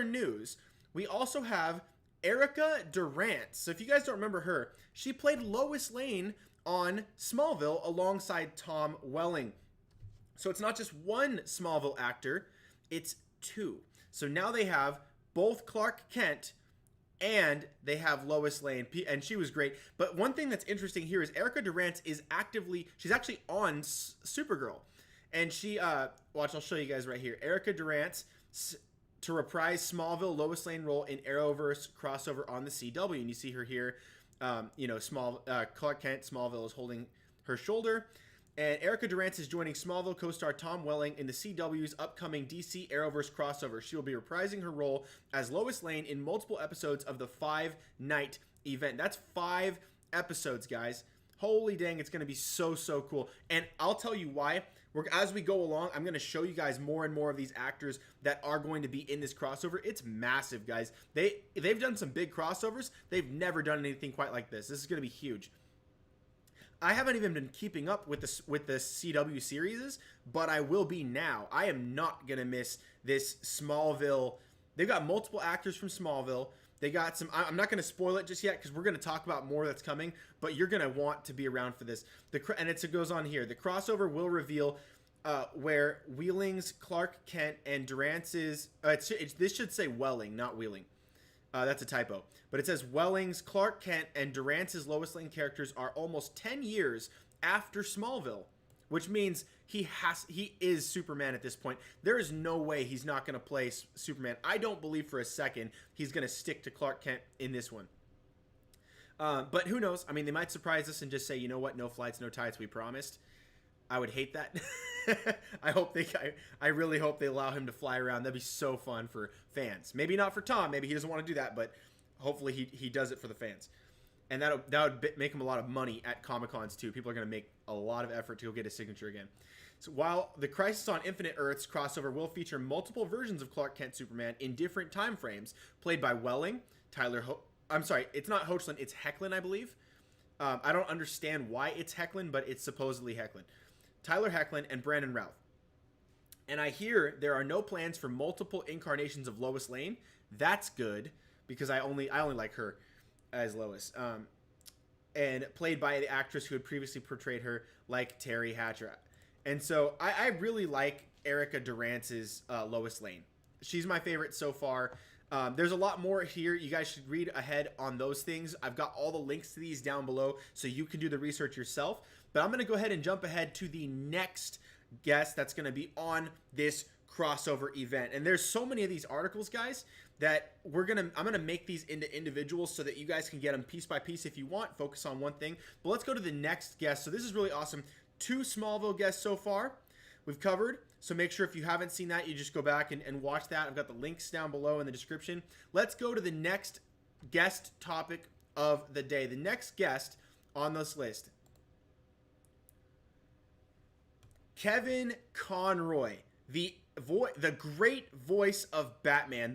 other news, we also have Erica Durance. So if you guys don't remember her, she played Lois Lane on Smallville alongside Tom Welling. So it's not just one Smallville actor, it's two. So now they have both Clark Kent and they have Lois Lane, and she was great. But one thing that's interesting here is Erica Durance is she's actually on Supergirl. And she, watch, I'll show you guys right here. Erica Durance to reprise Smallville Lois Lane role in Arrowverse crossover on the CW. And you see her here, Clark Kent, Smallville is holding her shoulder. And Erica Durance is joining Smallville co-star Tom Welling in the CW's upcoming DC Arrowverse crossover. She will be reprising her role as Lois Lane in multiple episodes of the 5-night event. That's 5 episodes, guys. Holy dang, it's going to be so, so cool. And I'll tell you why. As we go along, I'm going to show you guys more and more of these actors that are going to be in this crossover. It's massive, guys. They've done some big crossovers. They've never done anything quite like this. This is going to be huge. I haven't even been keeping up with the CW series, but I will be now. I am not going to miss this Smallville. They've got multiple actors from Smallville. They got some, I'm not going to spoil it just yet because we're going to talk about more that's coming, but you're going to want to be around for this. And it goes on here. The crossover will reveal where Wheeling's Clark Kent and Durance's, this should say Welling, not Wheeling. That's a typo. But it says Welling's Clark Kent and Durance's Lois Lane characters are almost 10 years after Smallville, which means he is Superman at this point. There is no way he's not going to play Superman. I don't believe for a second he's going to stick to Clark Kent in this one. But who knows? I mean, they might surprise us and just say, you know what? No flights, no tights, we promised. I would hate that. I really hope they allow him to fly around. That'd be so fun for fans. Maybe not for Tom. Maybe he doesn't want to do that, but hopefully he does it for the fans. And that would make him a lot of money at Comic-Cons too. People are going to make a lot of effort to go get his signature again. So while the Crisis on Infinite Earths crossover will feature multiple versions of Clark Kent Superman in different time frames, played by Welling, I'm sorry, it's not Hoechlin, it's Hoechlin, I believe. I don't understand why it's Hoechlin, but it's supposedly Hoechlin. Tyler Hoechlin and Brandon Routh. And I hear there are no plans for multiple incarnations of Lois Lane. That's good because I only like her as Lois. And played by the actress who had previously portrayed her, like Terry Hatcher. And so I really like Erica Durance's Lois Lane. She's my favorite so far. There's a lot more here. You guys should read ahead on those things. I've got all the links to these down below so you can do the research yourself. But I'm going to go ahead and jump ahead to the next guest that's going to be on this crossover event. And there's so many of these articles, guys, that I'm going to make these into individuals so that you guys can get them piece by piece if you want. Focus on one thing. But let's go to the next guest. So this is really awesome. 2 Smallville guests so far we've covered. So make sure if you haven't seen that, you just go back and watch that. I've got the links down below in the description. Let's go to the next guest topic of the day. The next guest on this list, Kevin Conroy, the great voice of Batman,